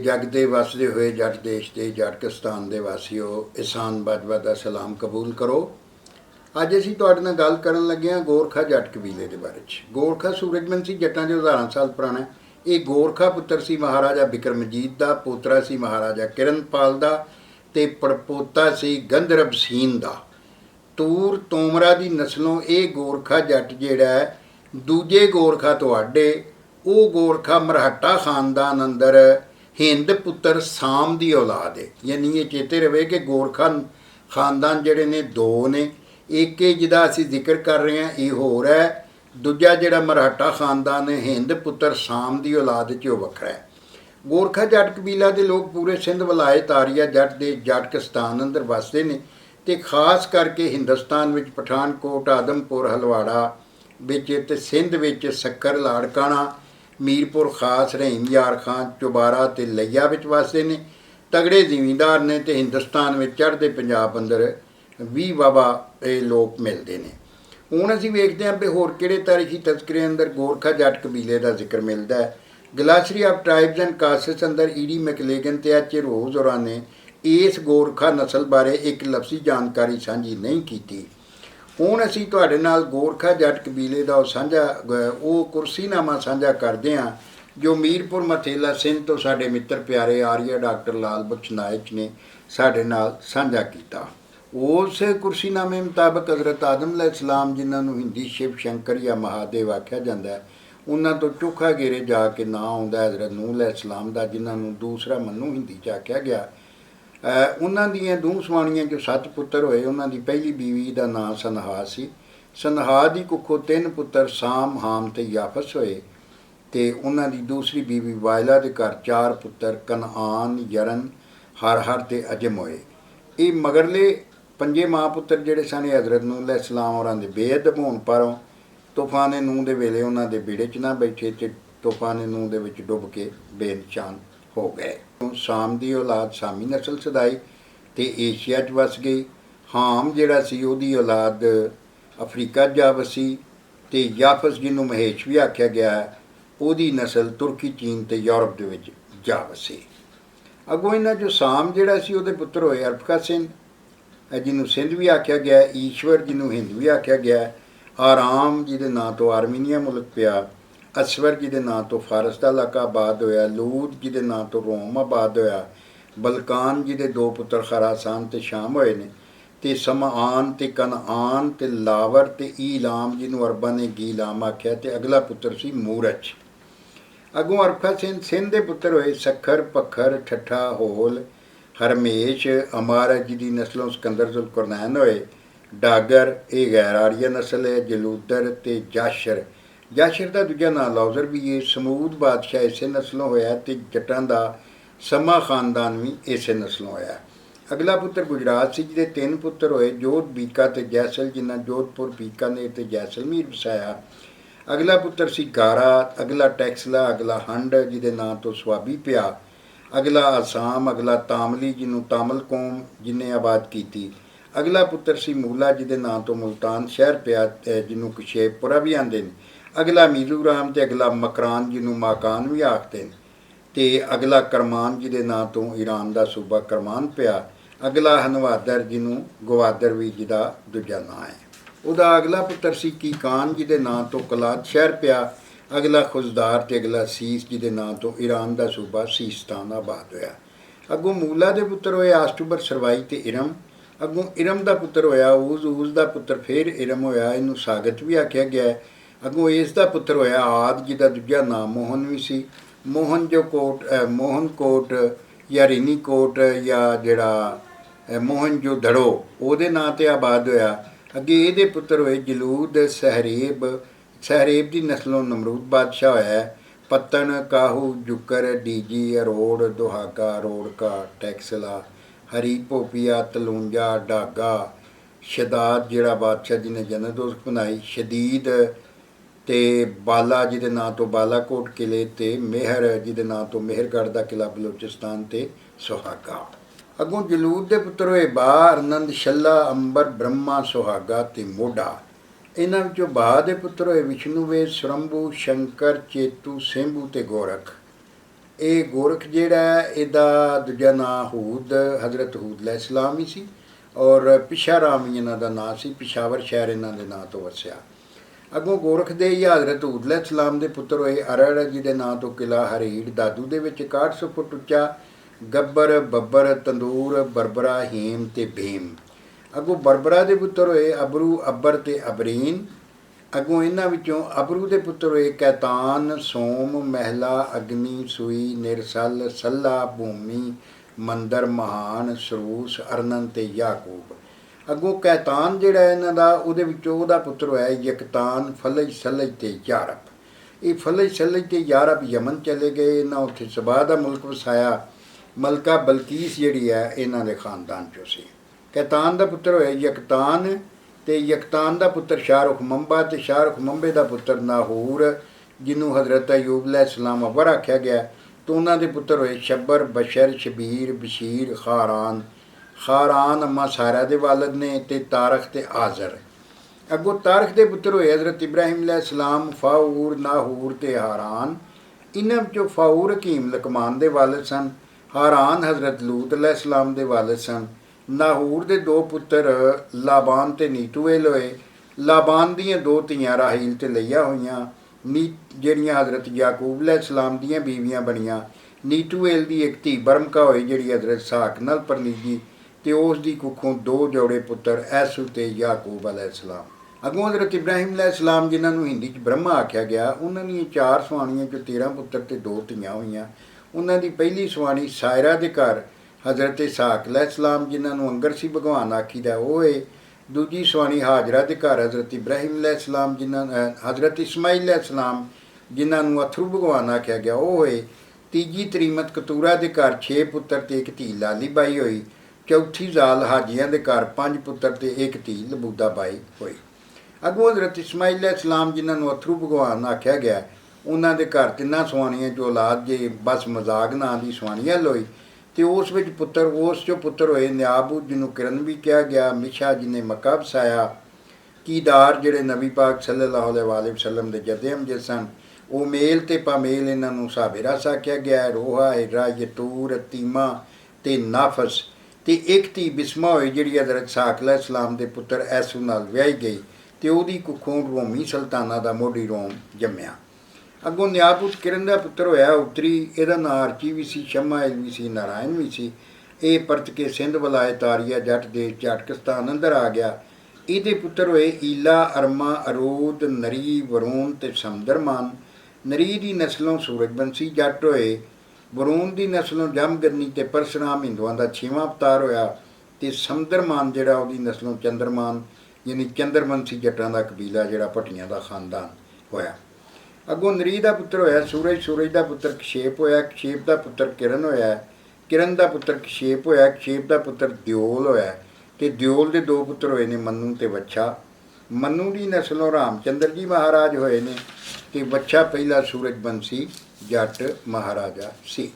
जग दे वसदे हुए जट देश के जटकिस्तान के वासियों एहसान बाजवा का सलाम कबूल करो। अज असीं तुहाडे नाल गल करन लगे हां गोरखा जट कबीले के बारे च। गोरखा सूरजबंसी जट्टां जो हज़ारां साल पुराना है। ये गोरखा पुत्र सी महाराजा बिक्रमजीत का, पोतरा सी महाराजा किरणपाल का ते पड़पोता सी गंधर्व सीन का। तूर तोमरा की नस्लों ये गोरखा जट जिहड़ा है दूजे गोरखा तो आडे वो गोरखा मरहट्टा खानदान अंदर हिंद पुत्र साम की औलाद है। यानी ये चेते रहे कि गोरखा खानदान जिहड़े ने दो ने, एक जिहदा असीं जिक्र कर रहे हैं ये होर है, दूजा जिहड़ा मरहट्टा खानदान है हिंद पुत्र साम की औलाद च वखरा है। गोरखा जट कबीला के लोग पूरे सिंध वलायत आरिया जट के जटकिस्तान अंदर वसते हैं ते खास करके हिंदुस्तान में पठानकोट, आदमपुर, हलवाड़ा विच ते सिंध विच सक्कर, लाड़काना, मीरपुर खास, रहीम यार खान, चौबारा ते लैया विच वसते ने। तगड़े जिमींदार ने ते हिंदुस्तान में चढ़ते पंजाब अंदर भी वावा ये लोग मिलते हैं। हुण असीं वेखदे हां भी होर किहड़े तारीखी तस्करे अंदर गोरखा जट कबीले का जिक्र मिलता है। ग्लासरी ऑफ ट्राइब्स एंड कास्ट्स अंदर ईडी मैकलेगन ते एच रोज होरां ने इस गोरखा नस्ल बारे एक लफ्जी जानकारी साझी नहीं की। हुण असीं तुहाडे नाल गोरखा जट कबीले का साझा वो कुर्सीनामा साझा करते हैं जो मीरपुर मथेला सिंध तो साडे मित्र प्यारे आर्य डॉक्टर लाल बख्श नायक ने साडे नाल साझा किया। उस कुर्सीनामे मुताबक हज़रत आदम अलैहिस्सलाम जिन्होंने हिंदी शिव शंकर या महादेव आख्या जाता है उन्होंने तो चोखा घेरे जाके ना आता हज़रत नूह अलैहिस्सलाम का जिन्होंने दूसरा मनु हिंदी च आख्या गया। उन्हां दीआं दूह सवाणियां जो 7 पुत्र होए। उन्हां दी पहली बीवी का नाम सनहा सी। सनहा दी कुखों 3 पुत्र साम, हाम ते याफस होए ते उन्हां दी दूसरी बीवी वायला दे घर 4 पुत्र कनआन, यरन, हर ते अजम होए। ये मगरले 5 महापुत्र जिहड़े सन हज़रत नूह अलैहिस्सलाम होरां दे बेअदब होण परों तूफान नूह दे वेले उन्हां दे बेड़े च ना बैठे ते तूफान नूह दे विच डुब के बेनिशान हो गए। साम की औलाद सामी नस्ल सदाई ते एशिया च वस गई। हाम जिहड़ा सी उहदी औलाद अफ्रीका जा वसी ते याफस जिन्हों महेश भी आख्या गया है उहदी नस्ल तुर्की, चीन ते यूरोप दे विच जा वसी। अगों इन्हां जो साम जिहड़ा सी उहदे पुत्र होए अरफका सिंह जिन्हों सिंध भी आख्या गया, ईश्वर जिन्हों हिंद भी आख्या गया, आराम जिहदे नां तो आर्मीनिया मुल्क पिया, असवर जिहदे नां तो फारस का इलाका आबाद होया, लूद जिहदे नां तो रोम आबाद होया, बलकान जिहदे 2 पुत्र खरासान ते शाम होए ने ते समआन ते कनआन ते लावर ते ईलाम जिन्हों अरबा ने गीलाम आख्या ते अगला पुत्र सी मूरच। अगों अरफा सिंह सिंध के पुत्र होए सखर, पखर, ठट्ठा, होल, हरमेश, अमारज जिहदी नस्लों सिकंदर जुलकरनैन होए, डागर ये गैर आर्य नस्ल है, जलूदर ते जाशर। जाशर का दूजा नाम लौजर भी है। समूद बादशाह इसे नस्लों होया ते जटां दा समा खानदान भी इसे नस्लों होया। अगला पुत्र गुजरात से जिहदे 3 पुत्र होए जोध, बीका ते जैसल जिन्हें जोधपुर, बीकानेर ते जैसलमेर वसाया। अगला पुत्र सी गारा, अगला टैक्सला, अगला हंड जिहदे नां तो स्वाबी पिया, अगला आसाम, अगला तामली जिन्हों तामल कौम जिन्हें आबाद की। अगला पुत्र सी मूला जिहदे नां तो मुल्तान शहर पिया जिन्हों कुशेपपुरा भी आंदे ने। अगला मीजोराम ते अगला मकरान जिन्हों माकान भी आखते हैं ते अगला करमान जिहदे नां तो ईरान का सूबा करमान पिया। अगला हनवादर जिन्हों गवादर भी जिहदा दूजा नां है। उहदा अगला पुत्र सी कीकान जिहदे नां तो कलाद शहर पिया। अगला खुजदार ते अगला सीस जिहदे नां तो ईरान का सूबा सीस्तान आबाद होया। अगों मूला के पुत्र होए आस्टुबर, सरवाई ते इरम। अगों इरम का पुत्र होया ऊज, ऊज का पुत्र फिर इरम होया, इनू सागत भी आख्या गया है। अगों इसका पुत्र होया आद जिहदा दूजा नाम मोहन भी सी। मोहन जो कोट मोहनकोट या रिनीकोट या जिहड़ा मोहन जो धड़ो उहदे नां ते आबाद होया। अगे इहदे पुत्र होए जलूद, सहरेब, सहरेब की नस्लों नमरूद बादशाह होया। पत्तन, काहू, जुकर, डीजी, अरोड़, दुहागा, अरोड़का, टैक्सला, हरी, पोपिया, तलूंजा, डागा, शदाद जिहड़ा बादशाह जिन्हें जनदोस्त बनाई, शदीद ते बाला जिहदे नां तो बालाकोट किले ते मेहर जिहदे नां तो मेहरगढ़ का किला बलोचिस्तान ते सुहागा। अगों जलूद के पुत्र होए बा, अरनंद, शल्ला, अंबर, ब्रह्मा, सुहागा ते मोढ़ा। इन्हां विचों बा दे पुत्र होए विष्णुवेद, स्वरंभू, शंकर, चेतू, सेंभू ते गोरख। ਇਹ ਗੋਰਖ ਜਿਹੜਾ ਇਹਦਾ ਦੂਜਾ ਨਾਂ ਹੂਦ, ਹਜ਼ਰਤ ਹੂਦ अलैहिस्सलाम ਹੀ ਸੀ, ਔਰ ਪਿਸ਼ਾਰਾਮ ਹੀ ਇਹਨਾਂ ਦਾ ਨਾਂ ਸੀ। ਪਿਸ਼ਾਵਰ ਸ਼ਹਿਰ ਇਹਨਾਂ ਦੇ ਨਾਂ ਤੋਂ ਵਸਿਆ। ਅੱਗੋਂ ਗੋਰਖ ਦੇ ਹੀ ਹਜ਼ਰਤ ਹੂਦ अलैहिस्सलाम ਦੇ ਪੁੱਤਰ ਹੋਏ ਅਰੜ, ਜਿਹਦੇ ਨਾਂ ਤੋਂ ਕਿਲਾ ਹਰੀੜ ਦਾਦੂ ਦੇ ਵਿੱਚ 6100 ਫੁੱਟ ਉੱਚਾ, ਗੱਬਰ, ਬੱਬਰ, ਤੰਦੂਰ, ਬਰਬਰਾ, ਹੀਮ ਤੇ ਭੀਮ। ਅੱਗੋਂ ਬਰਬਰਾ ਦੇ ਪੁੱਤਰ ਹੋਏ ਅਬਰੂ, ਅੱਬਰ ਤੇ ਅਬਰੀਨ। ਅੱਗੋਂ ਇਹਨਾਂ ਵਿੱਚੋਂ ਅਬਰੂ ਦੇ ਪੁੱਤਰ ਹੋਏ ਕੈਤਾਨ, ਸੋਮ, ਮਹਿਲਾ, ਅਗਨੀ, ਸੂਈ, ਨਿਰਸਲ, ਸੱਲਾ, ਭੂਮੀ, ਮੰਦਰ, ਮਹਾਨ, ਸਰੂਸ, ਅਰਨਨ ਤੇ ਯਾਕੂਬ। ਅੱਗੋਂ ਕੈਤਾਨ ਜਿਹੜਾ ਇਹਨਾਂ ਦਾ, ਉਹਦੇ ਵਿੱਚੋਂ ਉਹਦਾ ਪੁੱਤਰ ਹੋਇਆ ਯਕਤਾਨ, ਫਲਜ, ਸਲਜ ਤੇ ਯਾਰਬ। ਇਹ ਫਲਜ, ਸਲਜ ਤੇ ਯਾਰਬ ਯਮਨ ਚਲੇ ਗਏ। ਇਹਨਾਂ ਉੱਥੇ ਸਬਾ ਦਾ ਮੁਲਕ ਵਸਾਇਆ। ਮਲਕਾ ਬਲਕੀਸ ਜਿਹੜੀ ਹੈ ਇਹਨਾਂ ਦੇ ਖਾਨਦਾਨ 'ਚੋਂ ਸੀ। ਕੈਤਾਨ ਦਾ ਪੁੱਤਰ ਹੋਇਆ ਯਕਤਾਨ, ਤੇ ਯਕਤਾਨ ਦਾ ਪੁੱਤਰ ਸ਼ਾਹਰੁਖ ਮੰਬਾ, ਤੇ ਸ਼ਾਹਰੁਖ ਮੰਬੇ ਦਾ ਪੁੱਤਰ ਨਾਹੂਰ, ਜਿਹਨੂੰ ਹਜ਼ਰਤ ਅਯੂਬ अलैहिस्सलाम ਅਬਰ ਆਖਿਆ ਗਿਆ। तो उन्होंने पुत्र होए शब्बर, बशर, शबीर, बशीर, खारान। खारान अम्मा सारा दे वालद ने, ते तारख ते आज़र। अगों तारख के पुत्र होए हज़रत इब्राहिम अलैहिस्सलाम, फाऊर, नाहूर ते हारान। इन्हां विचों फाऊर हकीम लकमान दे वालद सन। हारान हज़रत लूत अलैहिस्सलाम दे वालद सन। नाहूर दे दो पुत्र लाबान ते नीतूएल होए। लाबान दीयां दो धीआं राहील ते लैया होईयां। ਜਿਹੜੀਆਂ हज़रत याकूब अलैहिस्सलाम ਦੀਆਂ बीवियां ਬਣੀਆਂ। नीतूएल ਦੀ एक ਧੀ ਬਰਮਕਾ ਹੋਈ ਜਿਹੜੀ हज़रत ਸਾਕ ਨਾਲ ਪਰਨੀਜੀ, ਤੇ ਉਸ ਦੀ ਕੁੱਖੋਂ ਦੋ ਜੋੜੇ ਪੁੱਤਰ ਐਸੂ ਤੇ याकूब अलैहिस्सलाम। ਅੱਗੋਂ हज़रत इब्राहिम अलैहिस्सलाम ਜਿਨ੍ਹਾਂ ਨੂੰ ਹਿੰਦੀ 'ਚ ਬ੍ਰਹਮਾ ਆਖਿਆ ਗਿਆ, ਉਹਨਾਂ ਦੀਆਂ 4 ਸਵਾਣੀਆਂ 'ਚੋਂ 13 ਪੁੱਤਰ ਤੇ 2 ਧੀਆਂ ਹੋਈਆਂ। ਉਹਨਾਂ ਦੀ ਪਹਿਲੀ ਸਵਾਣੀ ਸਾਇਰਾ ਦੇ ਘਰ हज़रत साक अलैहिस्सलाम ਜਿਨ੍ਹਾਂ ਨੂੰ ਅੰਗਰਸੀ ਭਗਵਾਨ ਆਖੀਦਾ ਉਹ ਹੋਏ। दूजी सवानी हाजरा के घर हज़रत इब्राहिम अलैहिस्सलाम जिन्होंने हज़रत इस्माइल अलैहिस्सलाम जिन्होंने अथरू भगवान आख्या गया वो होए। तीजी तरीमत कतूरा के घर 6 पुत्र ते 1 धी लाली बाई हुई। चौथी जाल हाजिया के घर 5 पुत्र ते 1 धी लबूदा बाई हुई। अगों हज़रत इस्माइल अलैहिस्सलाम जिन्होंने अथरू भगवान आख्या गया उन्होंने घर 3 सवानियां जो औलाद जे बस मजाक नां की सवानियां लोई। तो उस विच पुत्र उस चो पुत्र होए न्याबूद जिन्होंने किरण भी कहा गया, मिशा जिन्हें मक्का बसाया, कीदार जिहड़े नबी पाक सल्लल्लाहु अलैहि वसल्लम के जदे अमजद सन, वो मेल ते पामेल इन्हों साबिरस आख्या गया। रोहा, हिरा, यतूर, तीमा ते नाफस ते 1 धी बिस्मा होई जिहड़ी हज़रत साक अलैहिस्सलाम के पुत्र ऐसू नाल विआही गई, तो उहदी कुखों रोमी सुल्ताना का मोढी रोम जम्मिया। अगों न्याबूद किरण का पुत्र होया उत्तरी, इहदा नां अर्ची भी सी, शमाइल भी सी, नारायण भी सी। ये परत के सिंध वलायत आरिया जट देश झाटकिस्तान अंदर आ गया। इहदे पुत्र होए ईला, अरमा, अरूद, नरी, वरून ते समदरमान। नरी की नस्लों सूरजबंसी जट होए। वरून की नस्लों जमगरनी ते परशुराम हिंदुआं का 6वां अवतार होया। ते समदरमान जिहड़ा उहदी नस्लों चंद्रमान यानी चंद्रवंशी जटां का कबीला जिहड़ा भट्टियां का खानदान होया। अगों नरी का पुत्र होया सूरज, सूरज का पुत्र कशेप होया, कशेप का पुत्र किरण होया, किरण का पुत्र कशेप होया, कशेप का पुत्र दियोल होया। तो दियोल के 2 पुत्र होए ने मन्नू ते वच्छा। मन्नू की नस्लों रामचंद्र जी महाराज होए ने, ते वच्छा पहला सूरजबंशी जट महाराजा सी।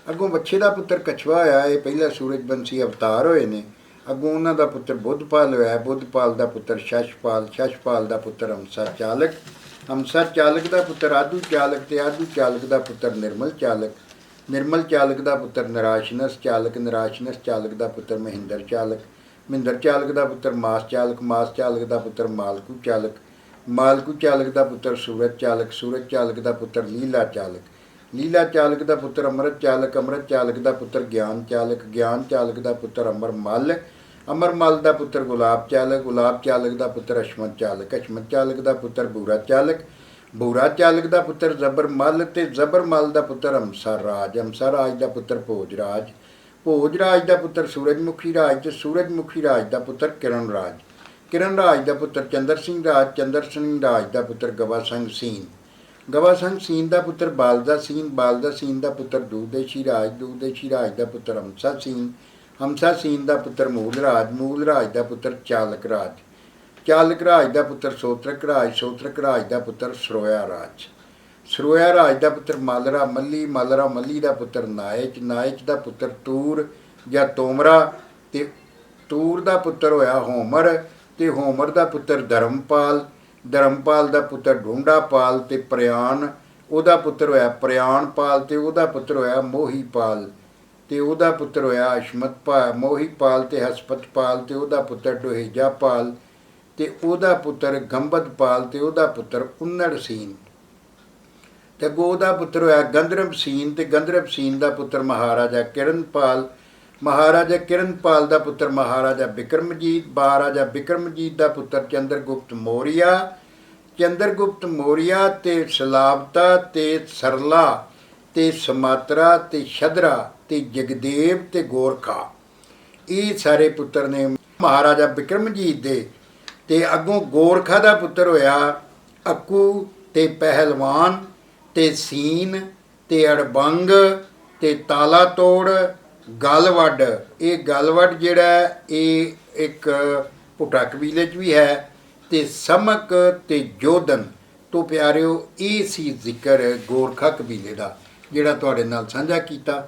अगों वच्छे का पुत्र कछवा होया, ये पहला सूरजबंशी अवतार होए ने। अगों उन्हां दा पुत्र बुद्धपाल होया, बुद्धपाल का पुत्र शशपाल, शशपाल का पुत्र हंसा चालक, हंसा चालक का पुत्र आदू चालक, ते आदू चालक का पुत्र निर्मल चालक, निर्मल चालक का पुत्र नराशनस चालक, नराशनस चालक का पुत्र महिंदर चालक, महिंदर चालक का पुत्र मास चालक, मास चालक का पुत्र मालकू चालक, मालकू चालक का पुत्र सूरज चालक, सूरज चालक का पुत्र लीला चालक, लीला चालक का पुत्र अमृत चालक, अमृत चालक का पुत्र ज्ञान चालक, ज्ञान चालक का पुत्र अमर मल, अमर मल का पुत्र गुलाब चालक, गुलाब चालक का पुत्र अशमत चालक, अशमत चालक का पुत्र बूरा चालक, बूरा चालक का पुत्र जबर मल, ते जबर मल का पुत्र हंसर राज, हंसर राज का पुत्र भोजराज, भोजराज का पुत्र सूरजमुखी राज, ते सूरजमुखी राज का पुत्र किरण राज, किरण राज का पुत्र चंद्र सिंह राज, चंद्र सिंह राज का पुत्र गवासंग सीन, गवासंग सीन का पुत्र बालदा सीन, बालदा सीन का पुत्र दूदेशी राज, दूदेशी राज का पुत्र हंसा सीन, हंसा सीन का पुत्र मूलराज, मूलराज का पुत्र चालक राज, चालक राज का पुत्र सोत्रक राज, सोत्रक राज का पुत्र सरोया राज, सरोया राज का पुत्र मालरा मल्ली, मालरा मल्ली का पुत्र नायच, नायच का पुत्र तूर या तोमरा, ते तूर का पुत्र होया होमर, ते होमर का पुत्र धर्मपाल, धर्मपाल का पुत्र ढूंढापाल, ते प्रयाण ਉਹਦਾ ਪੁੱਤਰ ਹੋਇਆ ਪ੍ਰਿਆਣਪਾਲ ਤੇ ਉਹਦਾ ਪੁੱਤਰ ਹੋਇਆ ਮੋਹੀਪਾਲ ਤੇ ਉਹਦਾ ਪੁੱਤਰ ਹੋਇਆ ਅਸ਼ਮਤਪਾਲ। ਮੋਹੀਪਾਲ ਤੇ ਹਸਪਤਪਾਲ ਤੇ ਉਹਦਾ ਪੁੱਤਰ ਡੋਹੇਜਾਪਾਲ ਤੇ ਉਹਦਾ ਪੁੱਤਰ ਗੰਬਦਪਾਲ ਤੇ ਉਹਦਾ ਪੁੱਤਰ ਉਨੜਸੀਨ। ਤੇ ਅੱਗੋਂ ਉਹਦਾ ਪੁੱਤਰ ਹੋਇਆ ਗੰਧਰਵਸੀਨ ਤੇ ਗੰਧਰਵਸੀਨ ਦਾ ਪੁੱਤਰ ਮਹਾਰਾਜਾ ਕਿਰਨਪਾਲ। ਮਹਾਰਾਜਾ ਕਿਰਨਪਾਲ ਦਾ ਪੁੱਤਰ ਮਹਾਰਾਜਾ ਬਿਕਰਮਜੀਤ। ਮਹਾਰਾਜਾ ਬਿਕਰਮਜੀਤ ਦਾ ਪੁੱਤਰ ਚੰਦਰਗੁਪਤ ਮੌਰੀਆ। ਚੰਦਰਗੁਪਤ ਮੌਰੀਆ ਤੇ ਸਲਾਵਤਾ ਤੇ ਸਰਲਾ ਤੇ ਸਮਾਤਰਾ ਤੇ ਸ਼ਦਰਾ ਤੇ ਜਗਦੇਵ ਤੇ ਗੋਰਖਾ, ਇਹ ਸਾਰੇ ਪੁੱਤਰ ਨੇ ਮਹਾਰਾਜਾ ਬਿਕਰਮਜੀਤ ਦੇ। ਤੇ ਅੱਗੋਂ ਗੋਰਖਾ ਦਾ ਪੁੱਤਰ ਹੋਇਆ ਅੱਕੂ ਤੇ ਪਹਿਲਵਾਨ ਤੇ ਸੀਨ ਤੇ ਅੜਬੰਗ ਤੇ ਤਾਲਾ ਤੋੜ ਗਲਵੱਡ। ਇਹ ਗਲਵੱਡ ਜਿਹੜਾ ਇਹ ਇੱਕ ਭੁੱਟਾ ਕਬੀਲੇ 'ਚ ਵੀ ਹੈ। ਤੇ ਸਮਕ ਤੇ ਜੋਧਨ ਤੋਂ ਪਿਆਰਿਓ, ਇਹ ਸੀ ਜ਼ਿਕਰ ਗੋਰਖਾ ਕਬੀਲੇ ਦਾ ਜਿਹੜਾ ਤੁਹਾਡੇ ਨਾਲ ਸਾਂਝਾ ਕੀਤਾ।